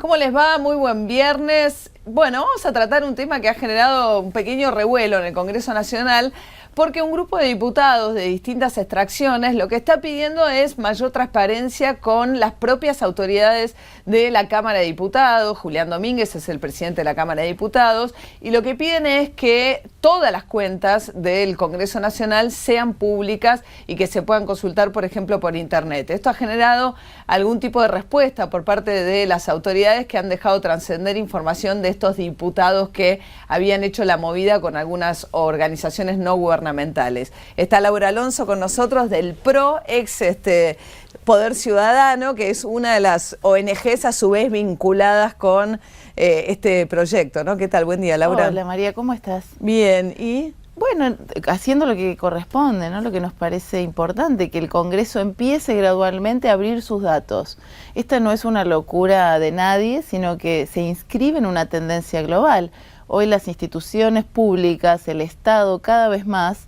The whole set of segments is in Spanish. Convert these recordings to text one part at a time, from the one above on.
¿Cómo les va? Muy buen viernes. Bueno, vamos a tratar un tema que ha generado un pequeño revuelo en el Congreso Nacional, porque un grupo de diputados de distintas extracciones lo que está pidiendo es mayor transparencia con las propias autoridades de la Cámara de Diputados. Julián Domínguez es el presidente de la Cámara de Diputados y lo que piden es que todas las cuentas del Congreso Nacional sean públicas y que se puedan consultar, por ejemplo, por internet. Esto ha generado algún tipo de respuesta por parte de las autoridades que han dejado trascender información de estos diputados que habían hecho la movida con algunas organizaciones no gubernamentales. Está Laura Alonso con nosotros del PRO, ex Poder Ciudadano, que es una de las ONGs a su vez vinculadas con este proyecto, ¿no? ¿Qué tal? Buen día, Laura. Hola, María, ¿cómo estás? Bien, ¿y? Bueno, haciendo lo que corresponde, ¿no? Lo que nos parece importante, que el Congreso empiece gradualmente a abrir sus datos. Esta no es una locura de nadie, sino que se inscribe en una tendencia global. Hoy las instituciones públicas, el Estado cada vez más,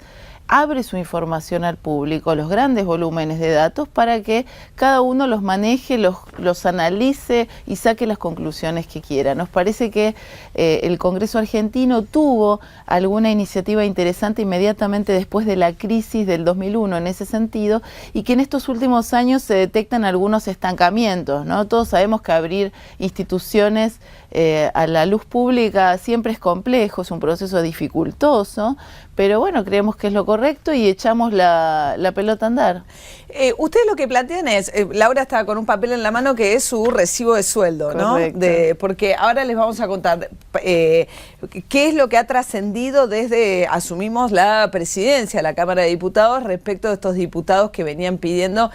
abre su información al público, los grandes volúmenes de datos, para que cada uno los maneje, los analice y saque las conclusiones que quiera. Nos parece que el Congreso argentino tuvo alguna iniciativa interesante inmediatamente después de la crisis del 2001 en ese sentido, y que en estos últimos años se detectan algunos estancamientos, ¿no? Todos sabemos que abrir instituciones a la luz pública siempre es complejo, es un proceso dificultoso, pero bueno, creemos que es lo correcto y echamos la pelota a andar. Ustedes lo que plantean es, Laura está con un papel en la mano que es su recibo de sueldo, ¿no? Porque ahora les vamos a contar qué es lo que ha trascendido desde asumimos la presidencia de la Cámara de Diputados respecto de estos diputados que venían pidiendo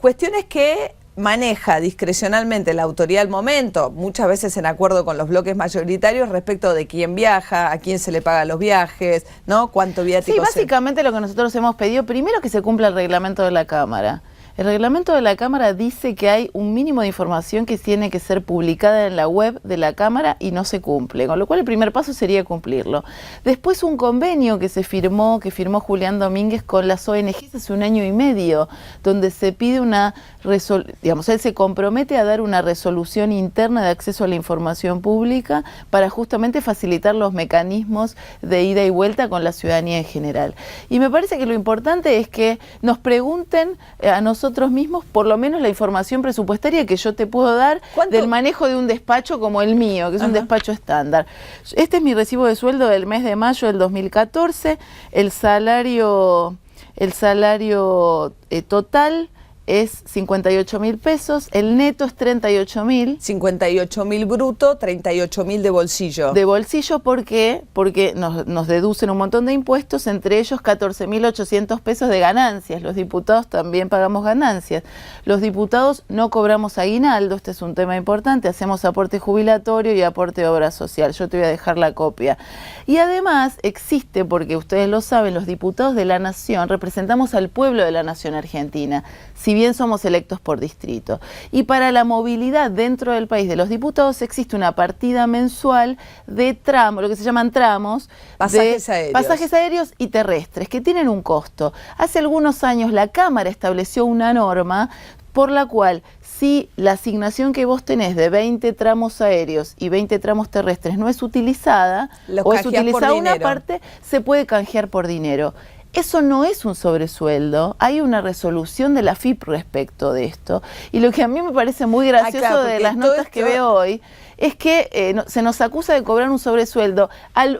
cuestiones que maneja discrecionalmente la autoridad al momento, muchas veces en acuerdo con los bloques mayoritarios respecto de quién viaja, a quién se le pagan los viajes, ¿no? Cuánto viático. Sí, básicamente lo que nosotros hemos pedido, primero que se cumpla el reglamento de la Cámara. El reglamento de la Cámara dice que hay un mínimo de información que tiene que ser publicada en la web de la Cámara y no se cumple, con lo cual el primer paso sería cumplirlo. Después un convenio que firmó Julián Domínguez con las ONGs hace 1 año y medio, donde se pide él se compromete a dar una resolución interna de acceso a la información pública para justamente facilitar los mecanismos de ida y vuelta con la ciudadanía en general. Y me parece que lo importante es que nos pregunten a nosotros mismos por lo menos la información presupuestaria que yo te puedo dar del manejo de un despacho como el mío, que es un despacho estándar. Este es mi recibo de sueldo del mes de mayo del 2014, el salario total es 58.000 pesos, el neto es 38.000. 58.000 bruto, 38.000 de bolsillo. De bolsillo, ¿por qué? Porque nos deducen un montón de impuestos, entre ellos 14.800 pesos de ganancias. Los diputados también pagamos ganancias. Los diputados no cobramos aguinaldo, este es un tema importante, hacemos aporte jubilatorio y aporte de obra social. Yo te voy a dejar la copia. Y además existe, porque ustedes lo saben, los diputados de la Nación representamos al pueblo de la Nación Argentina, si bien somos electos por distrito. Y para la movilidad dentro del país de los diputados existe una partida mensual de tramos, lo que se llaman tramos, pasajes aéreos y terrestres, que tienen un costo. Hace algunos años la Cámara estableció una norma por la cual si la asignación que vos tenés de 20 tramos aéreos y 20 tramos terrestres no es utilizada, o es utilizada una parte, se puede canjear por dinero. Eso no es un sobresueldo, hay una resolución de la FIP respecto de esto. Y lo que a mí me parece muy gracioso de las notas que veo hoy es que se nos acusa de cobrar un sobresueldo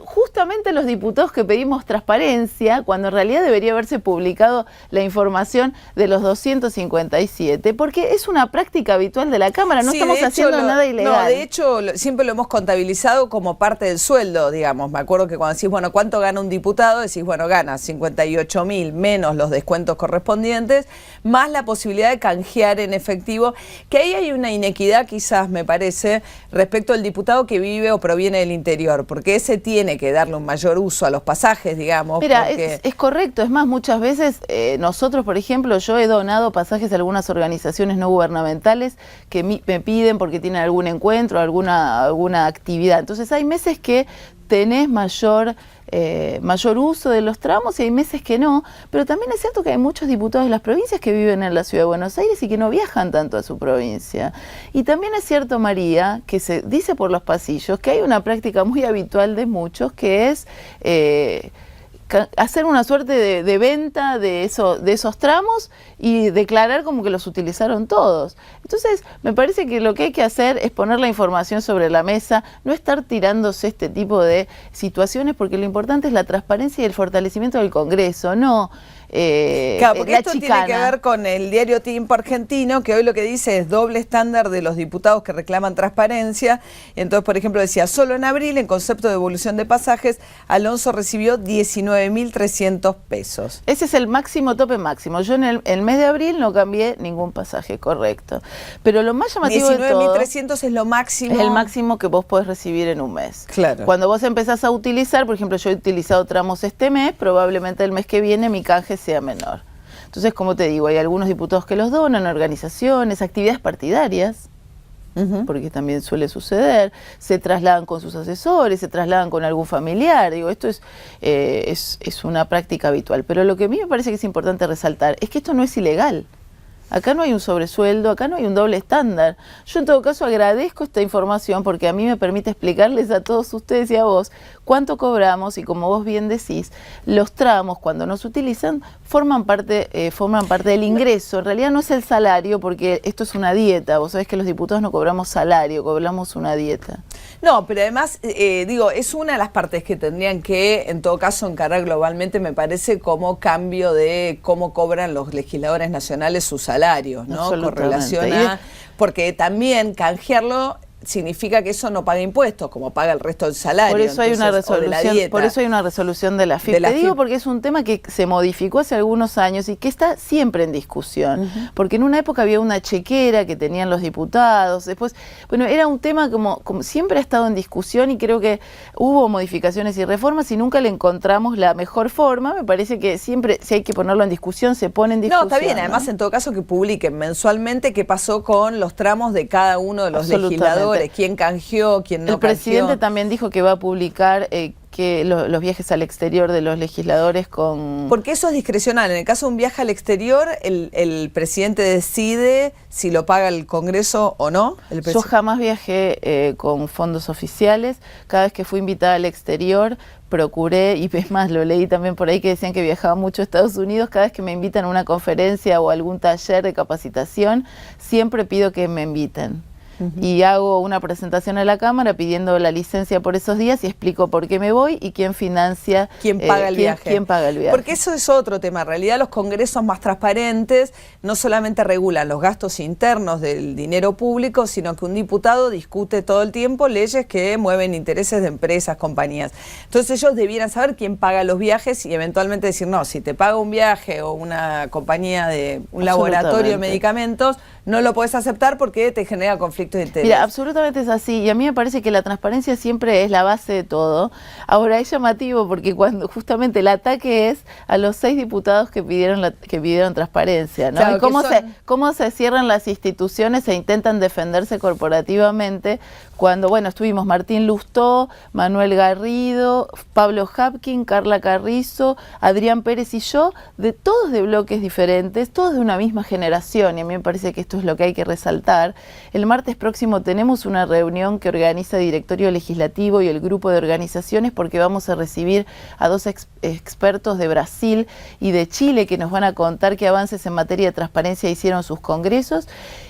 justamente a los diputados que pedimos transparencia, cuando en realidad debería haberse publicado la información de los 257, porque es una práctica habitual de la Cámara, no estamos haciendo nada ilegal. No, de hecho, siempre lo hemos contabilizado como parte del sueldo, digamos. Me acuerdo que cuando decís, bueno, ¿cuánto gana un diputado? Decís, bueno, gana 58.000 menos los descuentos correspondientes, más la posibilidad de canjear en efectivo, que ahí hay una inequidad quizás, me parece, respecto al diputado que vive o proviene del interior, porque ese tiene que darle un mayor uso a los pasajes, digamos. Mira, es correcto, es más, muchas veces nosotros, por ejemplo, yo he donado pasajes a algunas organizaciones no gubernamentales que me piden porque tienen algún encuentro, alguna actividad. Entonces hay meses que tenés mayor uso de los tramos y hay meses que no, pero también es cierto que hay muchos diputados de las provincias que viven en la Ciudad de Buenos Aires y que no viajan tanto a su provincia. Y también es cierto, María, que se dice por los pasillos que hay una práctica muy habitual de muchos que es hacer una suerte de venta de esos tramos y declarar como que los utilizaron todos. Entonces, me parece que lo que hay que hacer es poner la información sobre la mesa, no estar tirándose este tipo de situaciones, porque lo importante es la transparencia y el fortalecimiento del Congreso, no claro, porque la esto chicana. tiene que ver con el diario Tiempo Argentino, que hoy lo que dice es doble estándar de los diputados que reclaman transparencia. Entonces, por ejemplo, decía, solo en abril, en concepto de devolución de pasajes, Alonso recibió 19.300 pesos. Ese es el máximo, tope máximo. Yo en el mes de abril no cambié ningún pasaje, correcto. Pero lo más llamativo de todo... 19.300 es lo máximo. Es el máximo que vos podés recibir en un mes. Claro. Cuando vos empezás a utilizar, por ejemplo, yo he utilizado tramos este mes, probablemente el mes que viene mi canje sea menor. Entonces, como te digo, hay algunos diputados que los donan, organizaciones, actividades partidarias, porque también suele suceder, se trasladan con sus asesores, se trasladan con algún familiar, digo, esto es una práctica habitual. Pero lo que a mí me parece que es importante resaltar es que esto no es ilegal. Acá no hay un sobresueldo, acá no hay un doble estándar. Yo en todo caso agradezco esta información porque a mí me permite explicarles a todos ustedes y a vos cuánto cobramos y como vos bien decís, los tramos cuando no se utilizan forman parte del ingreso. En realidad no es el salario porque esto es una dieta. Vos sabés que los diputados no cobramos salario, cobramos una dieta. No, pero además, digo, es una de las partes que tendrían que, en todo caso, encarar globalmente, me parece, como cambio de cómo cobran los legisladores nacionales sus salarios, ¿no? Con relación a... Porque también canjearlo significa que eso no paga impuestos, como paga el resto del salario. Por eso hay una resolución, por eso hay una resolución de la FIP. Te digo porque es un tema que se modificó hace algunos años y que está siempre en discusión. Porque en una época había una chequera que tenían los diputados, después, bueno, era un tema como siempre ha estado en discusión y creo que hubo modificaciones y reformas y nunca le encontramos la mejor forma. Me parece que siempre, si hay que ponerlo en discusión, se pone en discusión. No, está bien, además en todo caso que publiquen mensualmente qué pasó con los tramos de cada uno de los legisladores. ¿Quién canjeó, quién no canjeó? El presidente también dijo que va a publicar que los viajes al exterior de los legisladores con... Porque eso es discrecional. En el caso de un viaje al exterior, el presidente decide si lo paga el Congreso o no. Yo jamás viajé con fondos oficiales. Cada vez que fui invitada al exterior, procuré, y es más, lo leí también por ahí que decían que viajaba mucho a Estados Unidos, cada vez que me invitan a una conferencia o algún taller de capacitación, siempre pido que me inviten. Y hago una presentación a la Cámara pidiendo la licencia por esos días y explico por qué me voy y quién financia, quién paga el viaje. Quién paga el viaje. Porque eso es otro tema. En realidad los congresos más transparentes no solamente regulan los gastos internos del dinero público, sino que un diputado discute todo el tiempo leyes que mueven intereses de empresas, compañías. Entonces ellos debieran saber quién paga los viajes y eventualmente decir, no, si te paga un viaje o una compañía de un laboratorio de medicamentos, no lo podés aceptar porque te genera conflicto de interés. Mira, absolutamente es así y a mí me parece que la transparencia siempre es la base de todo. Ahora es llamativo porque cuando justamente el ataque es a los 6 diputados que pidieron transparencia, ¿no? Claro, y cómo se cierran las instituciones e intentan defenderse corporativamente cuando, bueno, estuvimos Martín Lustó, Manuel Garrido, Pablo Hapkin, Carla Carrizo, Adrián Pérez y yo, todos de bloques diferentes, todos de una misma generación, y a mí me parece que esto es lo que hay que resaltar. El martes próximo tenemos una reunión que organiza Directorio Legislativo y el grupo de organizaciones porque vamos a recibir a 2 expertos de Brasil y de Chile que nos van a contar qué avances en materia de transparencia hicieron sus congresos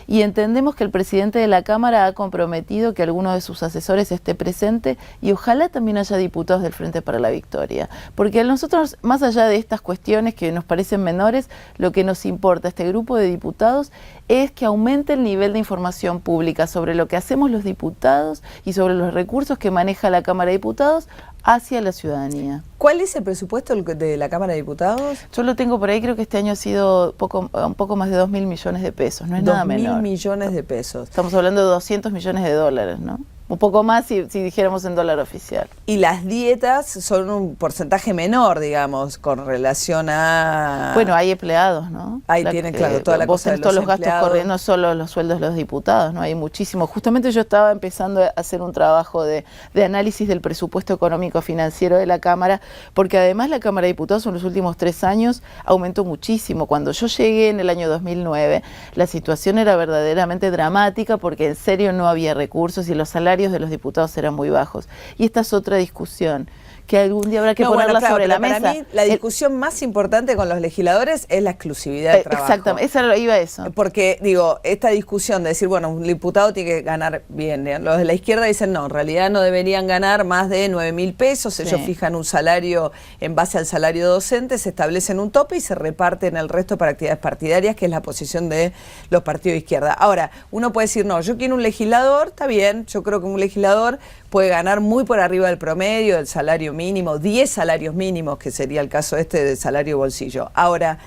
y entendemos que el presidente de la Cámara ha comprometido que alguno de sus asesores esté presente y ojalá también haya diputados del Frente para la Victoria. Porque a nosotros, más allá de estas cuestiones que nos parecen menores, lo que nos importa a este grupo de diputados es que aumente el nivel de información pública sobre lo que hacemos los diputados y sobre los recursos que maneja la Cámara de Diputados hacia la ciudadanía. ¿Cuál es el presupuesto de la Cámara de Diputados? Yo lo tengo por ahí, creo que este año ha sido un poco más de 2.000 millones de pesos, no es nada menor. 2.000 millones de pesos. Estamos hablando de 200 millones de dólares, ¿no? un poco más si dijéramos en dólar oficial. Y las dietas son un porcentaje menor, digamos, con relación a... Bueno, hay empleados, ¿no? Ahí tienen, claro, toda la cosa de todos los gastos empleados. corriendo, no solo los sueldos de los diputados, ¿no? Hay muchísimo. Justamente yo estaba empezando a hacer un trabajo de análisis del presupuesto económico financiero de la Cámara, porque además la Cámara de Diputados en los últimos 3 años aumentó muchísimo. Cuando yo llegué en el año 2009, la situación era verdaderamente dramática porque en serio no había recursos y los salarios de los diputados eran muy bajos. Y esta es otra discusión que algún día habrá que ponerla sobre la mesa. Para mí, la discusión más importante con los legisladores es la exclusividad de trabajo. Exactamente, iba a eso. Porque, digo, esta discusión de decir, bueno, un diputado tiene que ganar bien. Los de la izquierda dicen, no, en realidad no deberían ganar más de 9.000 pesos. Ellos fijan un salario en base al salario docente, se establecen un tope y se reparten el resto para actividades partidarias, que es la posición de los partidos de izquierda. Ahora, uno puede decir, no, yo quiero un legislador, está bien, yo creo que un legislador puede ganar muy por arriba del promedio, del salario mínimo, 10 salarios mínimos, que sería el caso de salario bolsillo. Ahora,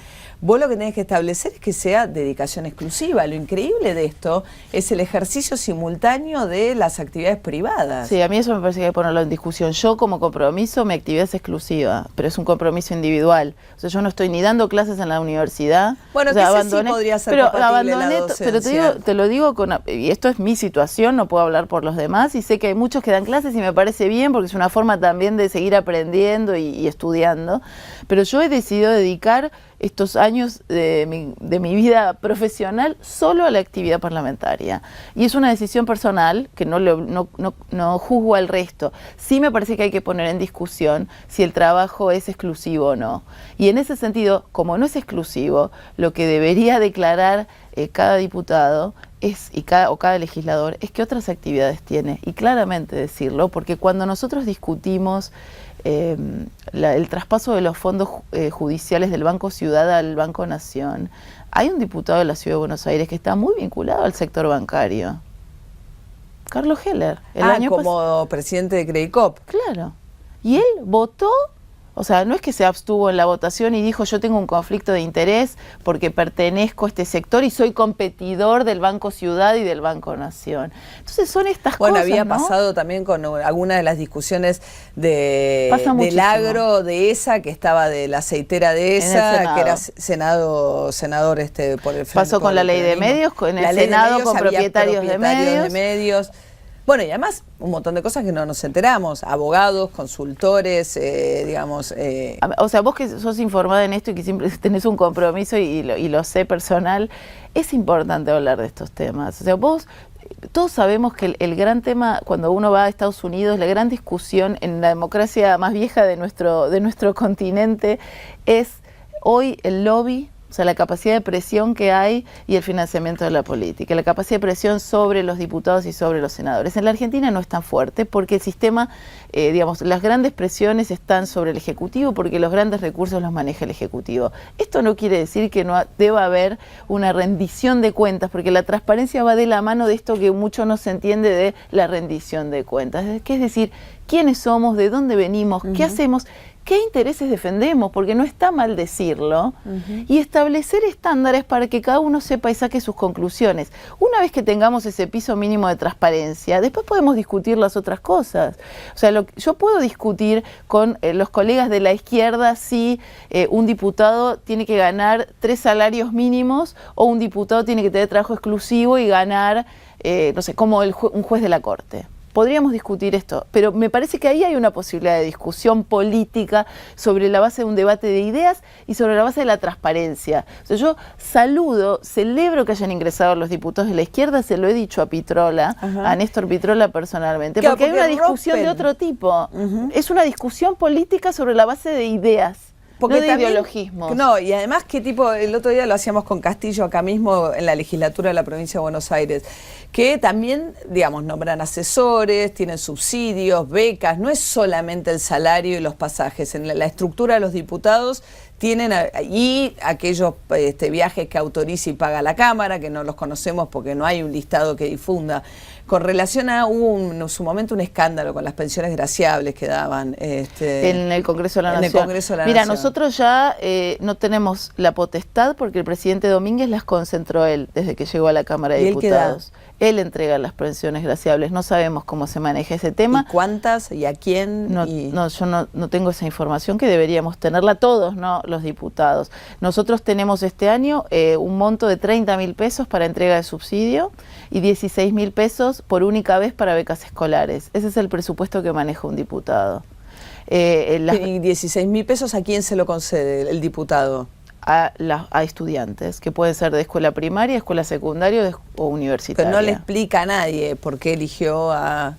vos lo que tenés que establecer es que sea dedicación exclusiva. Lo increíble de esto es el ejercicio simultáneo de las actividades privadas. Sí, a mí eso me parece que hay que ponerlo en discusión. Yo como compromiso, mi actividad es exclusiva, pero es un compromiso individual. O sea, yo no estoy ni dando clases en la universidad. Bueno, o sea, que sí podría ser compatible la docencia. Pero te lo digo y esto es mi situación, no puedo hablar por los demás, y sé que hay muchos que dan clases y me parece bien porque es una forma también de seguir aprendiendo y estudiando. Pero yo he decidido dedicar estos años de mi vida profesional solo a la actividad parlamentaria. Y es una decisión personal que no juzgo al resto. Sí me parece que hay que poner en discusión si el trabajo es exclusivo o no. Y en ese sentido, como no es exclusivo, lo que debería declarar cada diputado o cada legislador es qué otras actividades tiene. Y claramente decirlo, porque cuando nosotros discutimos el traspaso de los fondos judiciales del Banco Ciudad al Banco Nación, hay un diputado de la Ciudad de Buenos Aires que está muy vinculado al sector bancario, Carlos Heller. Como presidente de Credicop. Claro. Y él votó. O sea, no es que se abstuvo en la votación y dijo yo tengo un conflicto de interés porque pertenezco a este sector y soy competidor del Banco Ciudad y del Banco Nación. Entonces son estas cosas, Bueno, había ¿no? pasado también con alguna de las discusiones del agro de ESA, que estaba de la aceitera de ESA, que era senador por el Frente. Pasó con la ley de medios, en el Senado con propietarios de medios. Bueno, y además un montón de cosas que no nos enteramos, abogados, consultores, digamos... O sea, vos que sos informada en esto y que siempre tenés un compromiso y lo sé personal, es importante hablar de estos temas. O sea, todos sabemos que el gran tema cuando uno va a Estados Unidos, la gran discusión en la democracia más vieja de nuestro continente es hoy el lobby. O sea, la capacidad de presión que hay y el financiamiento de la política, la capacidad de presión sobre los diputados y sobre los senadores. En la Argentina no es tan fuerte porque el sistema, las grandes presiones están sobre el Ejecutivo porque los grandes recursos los maneja el Ejecutivo. Esto no quiere decir que no deba haber una rendición de cuentas, porque la transparencia va de la mano de esto que mucho no se entiende de la rendición de cuentas. Que es decir, quiénes somos, de dónde venimos, qué hacemos, qué intereses defendemos, porque no está mal decirlo, y establecer estándares para que cada uno sepa y saque sus conclusiones. Una vez que tengamos ese piso mínimo de transparencia, después podemos discutir las otras cosas. O sea, yo puedo discutir con los colegas de la izquierda si un diputado tiene que ganar 3 salarios mínimos o un diputado tiene que tener trabajo exclusivo y ganar, no sé, como un juez de la Corte. Podríamos discutir esto, pero me parece que ahí hay una posibilidad de discusión política sobre la base de un debate de ideas y sobre la base de la transparencia. O sea, yo celebro que hayan ingresado los diputados de la izquierda, se lo he dicho a Pitrola, a Néstor Pitrola personalmente, claro, porque hay una discusión de otro tipo. Es una discusión política sobre la base de ideas. Porque no de ideologismos. No, y además, el otro día lo hacíamos con Castillo acá mismo en la legislatura de la provincia de Buenos Aires, que también, digamos, nombran asesores, tienen subsidios, becas, no es solamente el salario y los pasajes. En la estructura de los diputados tienen y aquellos viajes que autoriza y paga la Cámara, que no los conocemos porque no hay un listado que difunda. Con relación a, hubo en su momento un escándalo con las pensiones graciables que daban. En el Congreso de la Nación. En el Congreso de la Mira, Nación. nosotros ya no tenemos la potestad porque el presidente Domínguez las concentró él desde que llegó a la Cámara de Diputados. Él entrega las pensiones graciables, no sabemos cómo se maneja ese tema. ¿Y cuántas? ¿Y a quién? No, yo no tengo esa información, que deberíamos tenerla todos, ¿no? Los diputados. Nosotros tenemos este año un monto de 30.000 pesos para entrega de subsidio y 16.000 pesos por única vez para becas escolares. Ese es el presupuesto que maneja un diputado. ¿Y 16.000 pesos a quién se lo concede el diputado? A estudiantes, que pueden ser de escuela primaria, escuela secundaria o universitaria. Pero no le explica a nadie por qué eligió a...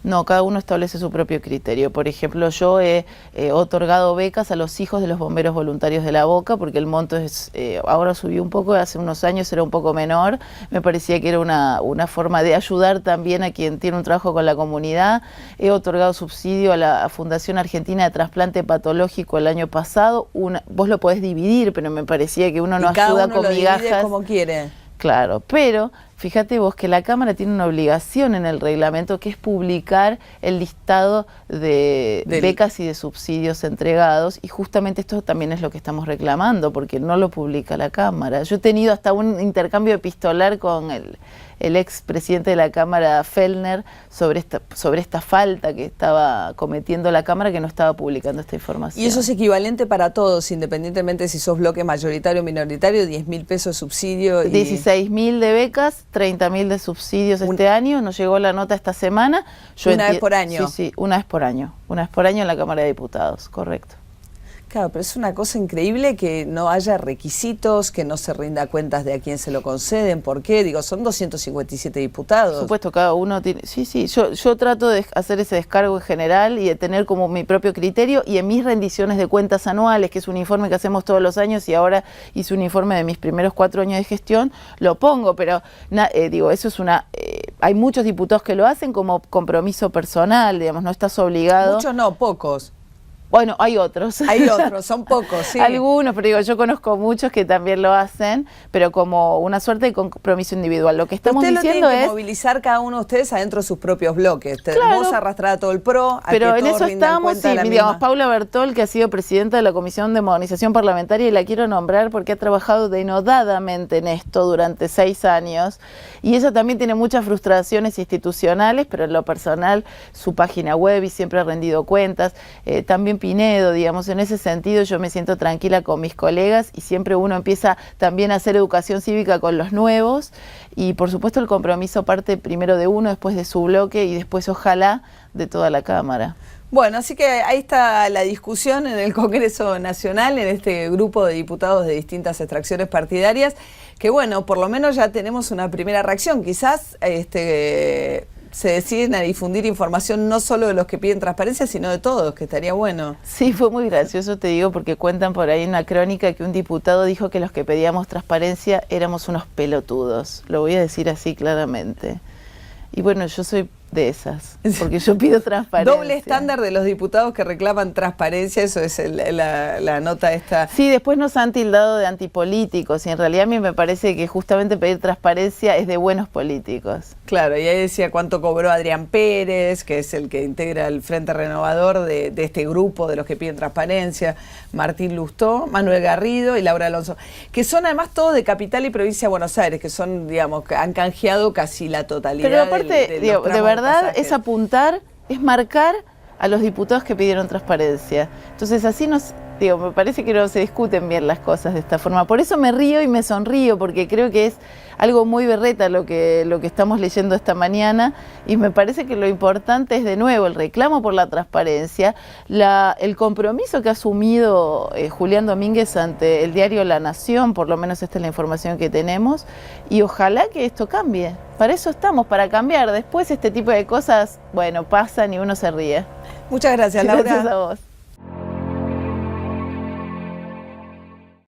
No, cada uno establece su propio criterio. Por ejemplo, yo he otorgado becas a los hijos de los bomberos voluntarios de La Boca, porque el monto es ahora subió un poco, hace unos años era un poco menor. Me parecía que era una forma de ayudar también a quien tiene un trabajo con la comunidad. He otorgado subsidio a la Fundación Argentina de Trasplante Patológico el año pasado. Vos lo podés dividir, pero me parecía que uno no ayuda con migajas. Divide como quiere. Claro, pero fíjate vos que la Cámara tiene una obligación en el reglamento, que es publicar el listado de becas y de subsidios entregados, y justamente esto también es lo que estamos reclamando, porque no lo publica la Cámara. Yo he tenido hasta un intercambio epistolar con el ex presidente de la Cámara, Fellner, sobre esta falta que estaba cometiendo la Cámara, que no estaba publicando esta información. Y eso es equivalente para todos, independientemente si sos bloque mayoritario o minoritario, 10.000 pesos de subsidio. 16.000 de becas, 30.000 de subsidios este año. Nos llegó la nota esta semana. ¿Una vez por año? Sí, una vez por año. Una vez por año en la Cámara de Diputados, correcto. Claro, pero es una cosa increíble que no haya requisitos, que no se rinda cuentas de a quién se lo conceden. ¿Por qué? Digo, son 257 diputados. Por supuesto, cada uno tiene... Sí, yo trato de hacer ese descargo en general y de tener como mi propio criterio, y en mis rendiciones de cuentas anuales, que es un informe que hacemos todos los años, y ahora hice un informe de mis primeros 4 años de gestión, lo pongo, pero digo, eso es una... hay muchos diputados que lo hacen como compromiso personal, digamos, no estás obligado... Muchos no, pocos. Bueno, hay otros. Hay otros, son pocos, sí. Algunos, pero digo, yo conozco muchos que también lo hacen, pero como una suerte de compromiso individual. Lo que estamos diciendo es... movilizar cada uno de ustedes adentro de sus propios bloques. Claro, vos arrastrar a todo el PRO, pero en eso estamos, y digamos, Paula Bertol, que ha sido presidenta de la Comisión de Modernización Parlamentaria, y la quiero nombrar porque ha trabajado denodadamente en esto durante 6 años, y ella también tiene muchas frustraciones institucionales, pero en lo personal, su página web, y siempre ha rendido cuentas, también Pinedo, digamos, en ese sentido yo me siento tranquila con mis colegas, y siempre uno empieza también a hacer educación cívica con los nuevos, y por supuesto el compromiso parte primero de uno, después de su bloque, y después ojalá de toda la Cámara. Bueno, así que ahí está la discusión en el Congreso Nacional, en este grupo de diputados de distintas extracciones partidarias, que bueno, por lo menos ya tenemos una primera reacción. Quizás se deciden a difundir información no solo de los que piden transparencia, sino de todos, que estaría bueno. Sí, fue muy gracioso, te digo, porque cuentan por ahí en una crónica que un diputado dijo que los que pedíamos transparencia éramos unos pelotudos. Lo voy a decir así claramente. Y bueno, yo soy de esas, porque yo pido transparencia. Doble estándar de los diputados que reclaman transparencia, eso es la nota esta. Sí, después nos han tildado de antipolíticos, y en realidad a mí me parece que justamente pedir transparencia es de buenos políticos. Claro, y ahí decía cuánto cobró Adrián Pérez, que es el que integra el Frente Renovador de este grupo de los que piden transparencia, Martín Lustó, Manuel Garrido y Laura Alonso, que son además todos de Capital y Provincia de Buenos Aires, que son, digamos, que han canjeado casi la totalidad. Pero aparte, de verdad, es apuntar, es marcar a los diputados que pidieron transparencia. Entonces así me parece que no se discuten bien las cosas de esta forma. Por eso me río y me sonrío, porque creo que es algo muy berreta lo que estamos leyendo esta mañana, y me parece que lo importante es, de nuevo, el reclamo por la transparencia, el compromiso que ha asumido Julián Domínguez ante el diario La Nación, por lo menos esta es la información que tenemos, y ojalá que esto cambie. Para eso estamos, para cambiar. Después este tipo de cosas, bueno, pasan y uno se ríe. Muchas gracias, Laura. Gracias a vos.